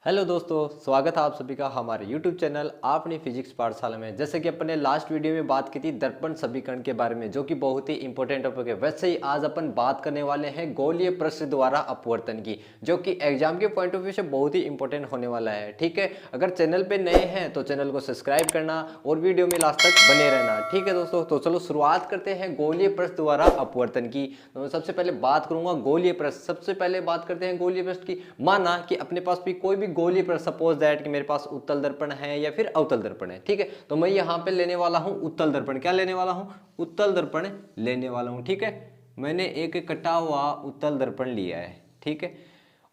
Hello दोस्तों, स्वागत है आप सभी का हमारे YouTube चैनल आपने फिजिक्स पाठशाला में। जैसे कि अपने लास्ट वीडियो में बात की थी दर्पण समीकरण के बारे में, जो कि बहुत ही इंपॉर्टेंट टॉपिक है। वैसे ही आज अपन बात करने वाले हैं गोलीय पृष्ठ द्वारा अपवर्तन की, जो कि एग्जाम के पॉइंट ऑफ व्यू से बहुत ही इंपॉर्टेंट होने वाला है। ठीक है, अगर चैनल पे नए हैं तो चैनल को सब्सक्राइब करना और वीडियो में लास्ट तक बने रहना। ठीक है दोस्तों, तो चलो शुरुआत करते हैं गोलीय पृष्ठ द्वारा अपवर्तन की। तो सबसे पहले बात करूंगा गोलीय पृष्ठ। सबसे पहले बात करते हैं गोलीय पृष्ठ की। माना कि अपने पास भी कोई भी गोलीय पृष्ठ, सपोज दैट कि मेरे पास उत्तल दर्पण है या फिर अवतल दर्पण है। ठीक है, तो मैं यहाँ पे लेने वाला हूँ उत्तल दर्पण। क्या लेने वाला हूँ? उत्तल दर्पण लेने वाला हूँ। ठीक है, मैंने एक कटा हुआ उत्तल दर्पण लिया है। ठीक है,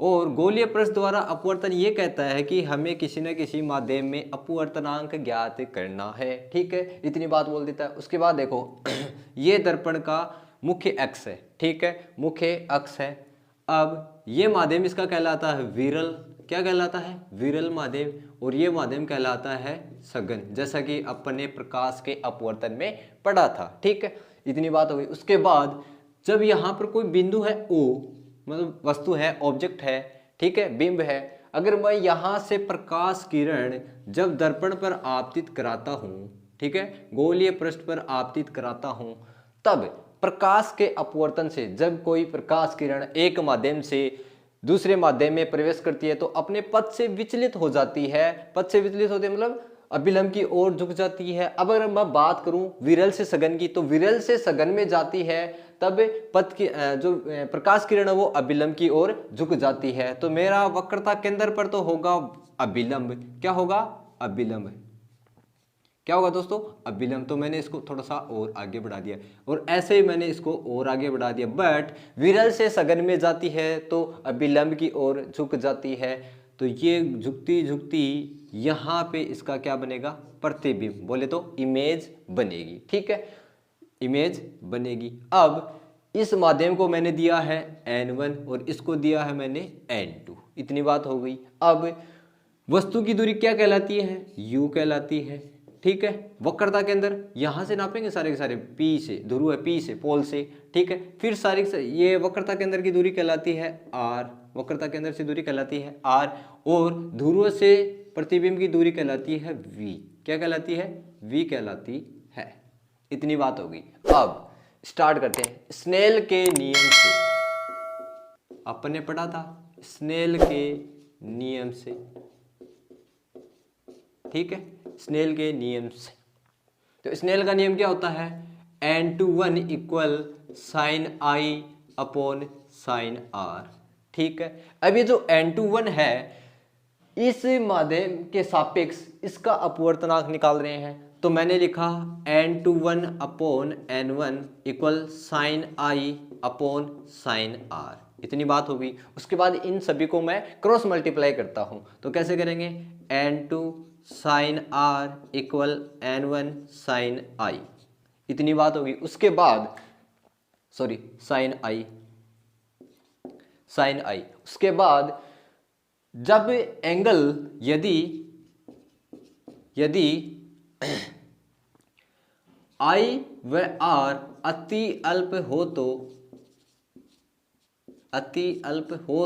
और गोलीय पृष्ठ द्वारा अपवर्तन ये कहता है कि हमें किसी न किसी माध्यम में अपवर्तनांक ज्ञात करना है। ठीक है, इतनी बात बोल देता है। उसके बाद देखो ये दर्पण का मुख्य अक्ष है। ठीक है, मुख्य अक्ष है। अब ये माध्यम इसका कहलाता है विरल। क्या कहलाता है? विरल माध्यम। और ये माध्यम कहलाता है सघन, जैसा कि अपने प्रकाश के अपवर्तन में पढ़ा था। ठीक है, इतनी बात हो गई। उसके बाद जब यहाँ पर कोई बिंदु है ओ, मतलब वस्तु है, ऑब्जेक्ट है, ठीक है, बिंब है, अगर मैं यहाँ से प्रकाश किरण जब दर्पण पर आपतित कराता हूँ, ठीक है, गोलीय पृष्ठ पर आपतित कराता हूँ, तब प्रकाश के अपवर्तन से जब कोई प्रकाश किरण एक माध्यम से दूसरे माध्यम में प्रवेश करती है तो अपने पथ से विचलित हो जाती है। पथ से विचलित होती है मतलब अभिलंब की ओर झुक जाती है। अब अगर मैं बात करूं विरल से सघन की, तो विरल से सघन में जाती है, तब पथ की जो प्रकाश किरण है वो अभिलंब की ओर झुक जाती है। तो मेरा वक्रता केंद्र पर तो होगा अभिलंब। क्या होगा? अभिलंब। क्या होगा दोस्तों? अभिलंब। तो मैंने इसको थोड़ा सा और आगे बढ़ा दिया, और ऐसे ही मैंने इसको और आगे बढ़ा दिया। बट विरल से सघन में जाती है तो अभिलंब की ओर झुक जाती है। तो ये झुकती झुकती यहाँ पे इसका क्या बनेगा? प्रतिबिंब, बोले तो इमेज बनेगी। ठीक है, इमेज बनेगी। अब इस माध्यम को मैंने दिया है n1 और इसको दिया है मैंने n2। इतनी बात हो गई। अब वस्तु की दूरी क्या कहलाती है? u कहलाती है। ठीक है, वक्रता के अंदर यहां से नापेंगे सारे के सारे, P से, ध्रुव है P से, पोल से। ठीक है, फिर सारी ये वक्रता के अंदर की दूरी कहलाती है r, वक्रता के अंदर से दूरी कहलाती है r, और ध्रुव से प्रतिबिंब की दूरी कहलाती है v। क्या कहलाती है? v कहलाती है। इतनी बात होगी। अब स्टार्ट करते हैं स्नेल के नियम से। अपन ने पढ़ा था स्नेल के नियम से। ठीक है, स्नेल के नियम से। तो स्नेल का नियम क्या होता है? n21 equal sine i upon sine r. ठीक है, अब ये जो n21 है, इस माध्यम के सापेक्ष इसका अपवर्तनांक निकाल रहे हैं। तो मैंने लिखा n21 upon n1 equal sine i upon sine r. इतनी बात होगी। उसके बाद इन सभी को मैं क्रॉस मल्टीप्लाई करता हूं। तो कैसे करेंगे? n2 sine r equal n1 sine i. इतनी बात होगी। उसके बाद sorry sine i, sine i. उसके बाद जब एंगल यदि आई व आर अति अल्प हो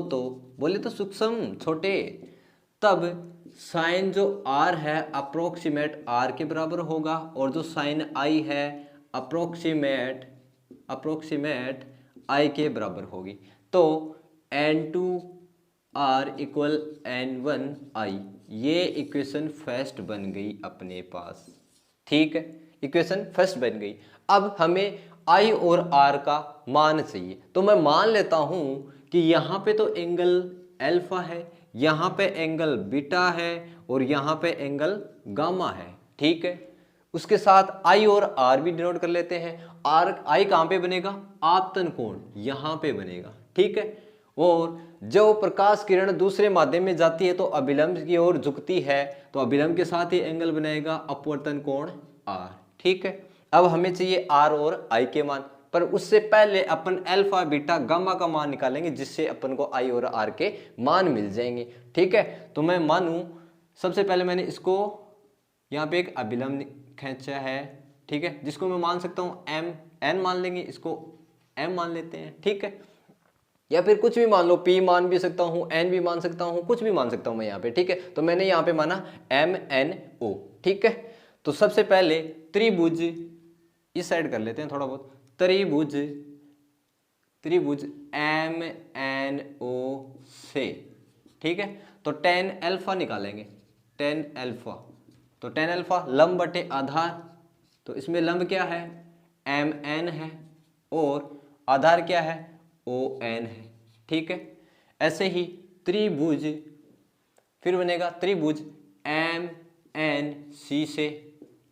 तो बोले तो सूक्ष्म, छोटे, तब साइन जो आर है अप्रोक्सीमेट आर के बराबर होगा, और जो साइन आई है अप्रोक्सीमेट आई के बराबर होगी। तो n2 r equal n1 i, ये इक्वेशन फर्स्ट बन गई अपने पास। ठीक है, इक्वेशन फर्स्ट बन गई। अब हमें i और r का मान चाहिए। तो मैं मान लेता हूं कि यहाँ पे तो एंगल अल्फा है, यहाँ पे एंगल बीटा है, और यहाँ पे एंगल गामा है। ठीक है, उसके साथ i और r भी डिनोट कर लेते हैं। i कहाँ पे बनेगा? आपतन कोण यहाँ पे बनेगा। ठीक है, और जो प्रकाश किरण दूसरे माध्यम में जाती है तो अभिलंब की ओर झुकती है, तो अभिलंब के साथ ही एंगल बनाएगा अपवर्तन कोण r। ठीक है, अब हमें चाहिए r और i के मान, पर उससे पहले अपन अल्फा बीटा गामा का मान निकालेंगे, जिससे अपन को i और r के मान मिल जाएंगे। ठीक है, तो मैं मानूं सबसे पहले मैंने इसको यहाँ पे एक अभिलंब खींचा है। ठीक है, जिसको मैं मान सकता हूँ m, n मान लेंगे, इसको m मान लेते हैं। ठीक है, या फिर कुछ भी मान लो, p मान भी सकता हूँ, n भी मान सकता हूँ, कुछ भी मान सकता हूँ मैं यहाँ पे, ठीक है। तो मैंने यहाँ पे माना MNO, ठीक है। तो सबसे पहले त्रिभुज, इस साइड कर लेते हैं थोड़ा बहुत, त्रिभुज MNO से, ठीक है। तो tan अल्फा निकालेंगे, tan अल्फा, तो tan अल्फा लंब बटे आधार, तो इसमें लंब क्या है, MN है, और आधार क्या है, ON है, ठीक है। ऐसे ही त्रिभुज, फिर बनेगा त्रिभुज MNC से,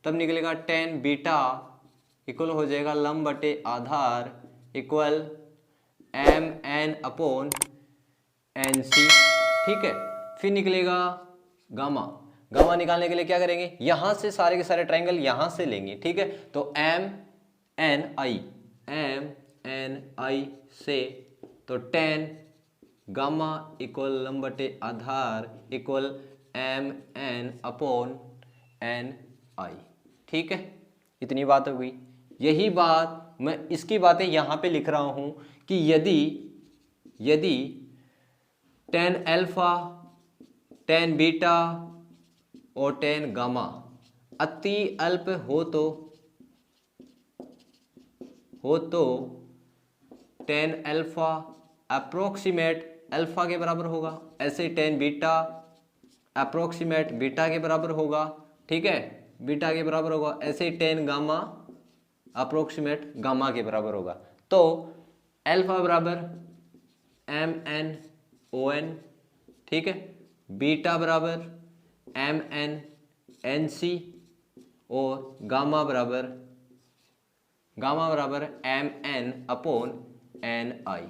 तब निकलेगा tan बीटा इक्वल हो जाएगा लंब बटे आधार इक्वल MN अपॉन NC, ठीक है। फिर निकलेगा गामा, गामा निकालने के लिए क्या करेंगे, यहां से सारे के सारे ट्रायंगल यहां से लेंगे, ठीक है। तो MNI से, तो tan गामा इक्वल लंब बटे आधार इक्वल MN अपॉन NI, ठीक है। इतनी बात हो गई। यही बात मैं इसकी बातें यहां पे लिख रहा हूं कि यदि tan अल्फा, tan बीटा और tan गामा अति अल्प हो तो tan अल्फा अप्रोक्सीमेट अल्फा के बराबर होगा, ऐसे tan बीटा अप्रोक्सीमेट बीटा के बराबर होगा, ठीक है, बीटा के बराबर होगा, ऐसे tan गामा अप्रोक्सीमेट गामा के बराबर होगा। तो अल्फा बराबर MNON, ठीक है, बीटा बराबर MNNC और गामा बराबर MN अपॉन NI,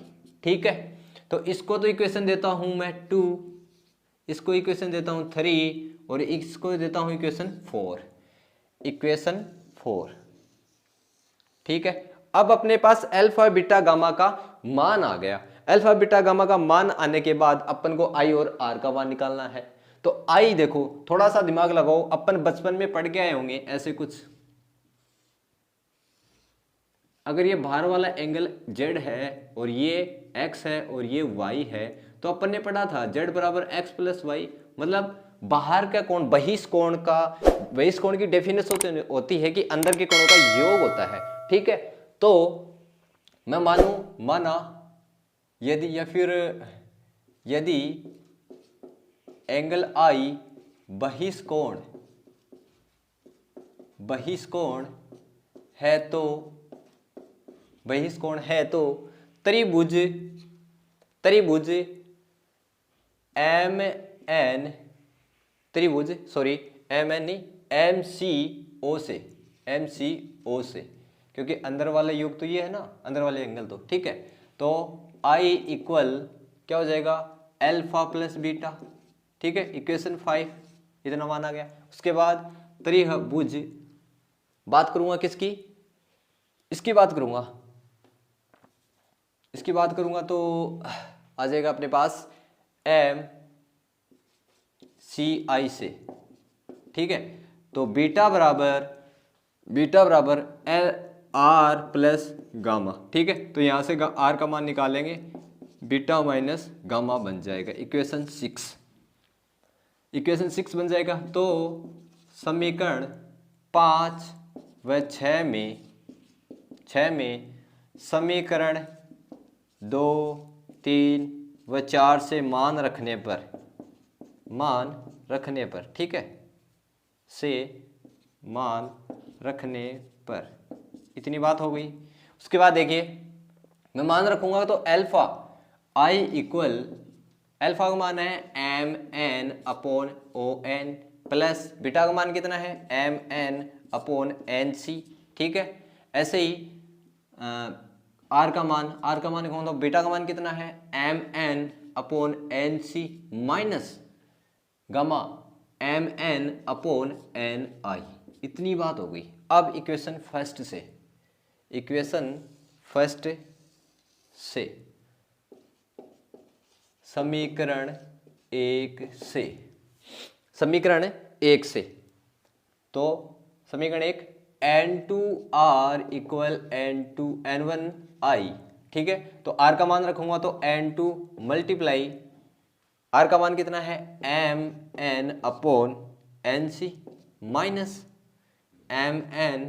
ठीक है। तो इसको तो इक्वेशन देता हूं मैं 2, इसको इक्वेशन देता हूं 3 और इसको देता हूं इक्वेशन 4, ठीक है। अब अपने पास अल्फा बीटा गामा का मान आ गया। अल्फा बीटा गामा का मान आने के बाद अपन को आई और आर का मान निकालना है। तो आई देखो, थोड़ा सा दिमाग लगाओ, अपन बचपन में पढ़ के आए होंगे ऐसे कुछ, अगर ये बाहर वाला एंगल z है और ये x है और ये y है, तो अपन ने पढ़ा था z बराबर x प्लस वाई, मतलब बाहर का कोण, बहिष कोण की डेफिनेशन होती है कि अंदर के कोणों का योग होता है, ठीक है। तो मैं माना यदि एंगल I बहिष कोण है तो त्रिभुज MCO से, क्योंकि अंदर वाला योग तो ये है ना, अंदर वाले एंगल तो, ठीक है। तो I इक्वल क्या हो जाएगा, अल्फा प्लस बीटा, ठीक है, इक्वेशन 5, इतना माना गया। उसके बाद त्रिभुज, बात करूंगा किसकी, इसकी बात करूंगा तो आ जाएगा अपने पास MCI से, ठीक है। तो बीटा बराबर R प्लस गामा, ठीक है। तो यहां से R का मान निकालेंगे, बीटा माइनस गामा बन जाएगा इक्वेशन 6 बन जाएगा। तो समीकरण 5 व 6 में समीकरण 2, 3 व 4 से मान रखने पर, ठीक है, से मान रखने पर, इतनी बात हो गई। उसके बाद देखिए, मैं मान रखूंगा तो अल्फा I इक्वल, अल्फा का मान है MN upon ON plus beta का मान कितना है MN अपॉन NC, ठीक है। ऐसे ही R का मान कहूँ तो बीटा का मान कितना है MN upon NC minus gamma MN upon NI, इतनी बात हो गई। अब इक्वेशन फर्स्ट से समीकरण 1 से, तो समीकरण 1 N2R इक्वल N1I ठीक है। तो आर का मान रखूंगा तो N2 मल्टीप्लाई आर का मान कितना है Mn upon Nc minus Mn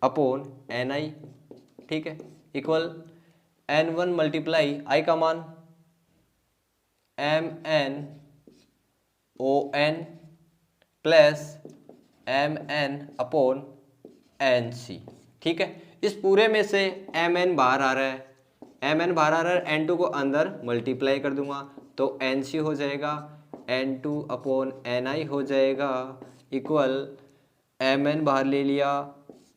upon Ni, ठीक है, इक्वल N1 मल्टीप्लाई आई का मान Mn On plus Mn upon Nc, ठीक है। इस पूरे में से Mn बाहर आ रहा है, Mn बाहर आ रहा है, N2 को अंदर मल्टीप्लाई कर दूंगा तो Nc हो जाएगा, N2 अपॉन Ni हो जाएगा, इक्वल Mn बाहर ले लिया,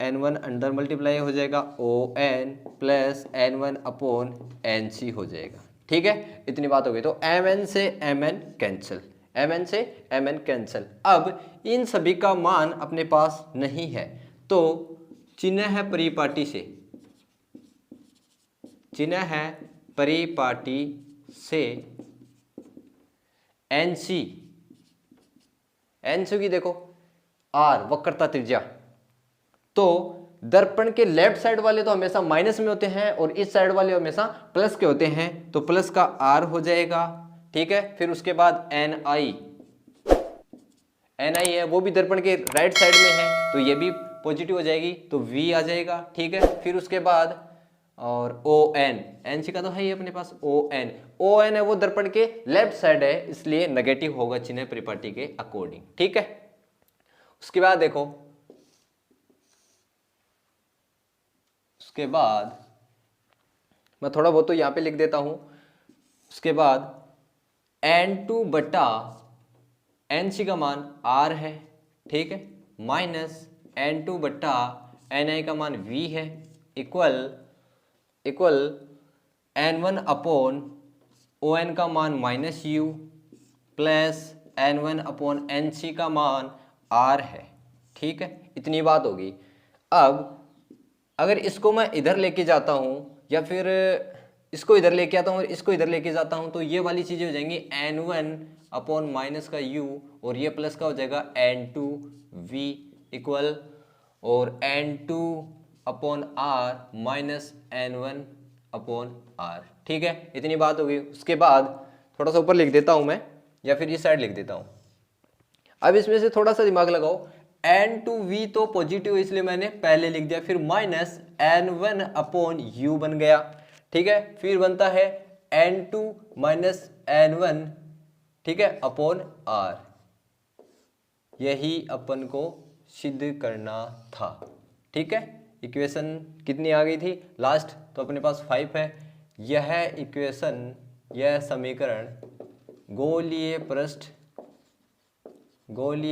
N1 अंदर मल्टीप्लाई हो जाएगा On plus N1 upon Nc हो जाएगा, ठीक है। इतनी बात हो गई। तो Mn से Mn कैंसिल, Mn से Mn कैंसिल। अब इन सभी का मान अपने पास नहीं है तो चिन्ह है परिपाटी से, चिन्ह है परिपाटी से Nc, Nc की देखो R वक्रता त्रिज्या, तो दर्पण के लेफ्ट साइड वाले तो हमेशा माइनस में होते हैं और इस साइड वाले हमेशा प्लस के होते हैं, तो प्लस का R हो जाएगा, ठीक है। फिर उसके बाद Ni है वो भी दर्पण के राइट साइड में है तो ये भी पॉजिटिव हो जाएगी तो V आ जाएगा, ठीक है। फिर उसके बाद और On, Nc का तो है ही अपने पास On है वो दर्पण के लेफ्ट साइड है इसलिए नेगेटिव होगा चिन्ह परिपाटी के अकॉर्डिंग, ठीक है। उसके बाद देखो, उसके बाद मैं थोड़ा बहुत तो यहाँ पे लिख देता हूं। उसके बाद N2 बटा Nc का मान R है, ठीक है, माइनस N2 बटा Ni का मान V है, इक्वल N1 अपॉन On का मान minus U plus N1 upon Nc का मान R है, ठीक है। इतनी बात होगी। अब अगर इसको मैं इधर लेके जाता हूं या फिर इसको इधर लेके आता हूं और इसको इधर लेके जाता हूं तो ये वाली चीजें हो जाएंगी N1 अपॉन माइनस का U और ये प्लस का हो जाएगा N2V इक्वल और N2 upon R minus N1 upon R, ठीक है। इतनी बात होगी। उसके बाद थोड़ा सा ऊपर लिख देता हूं मैं या फिर इस साइड लिख देता हूं। अब इसमें से थोड़ा सा दिमाग लगाओ, N2V तो पॉजिटिव इसलिए मैंने पहले लिख दिया, फिर माइनस N1 अपॉन U बन गया, ठीक है। फिर बनता है N2 माइनस N1, ठीक है, अपॉन R। यही अपन को सिद्ध करना था, ठीक है। इक्वेशन कितनी आ गई थी लास्ट, तो अपने पास 5 है। यह इक्वेशन, यह समीकरण गोलीय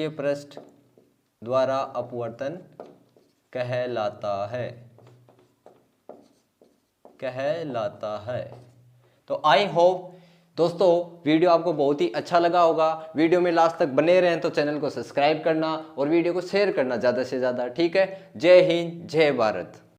पृष्ठ द्वारा अपवर्तन कहलाता है। तो आई होप दोस्तों वीडियो आपको बहुत ही अच्छा लगा होगा। वीडियो में लास्ट तक बने रहें तो चैनल को सब्सक्राइब करना और वीडियो को शेयर करना ज़्यादा से ज़्यादा, ठीक है। जय हिंद, जय भारत।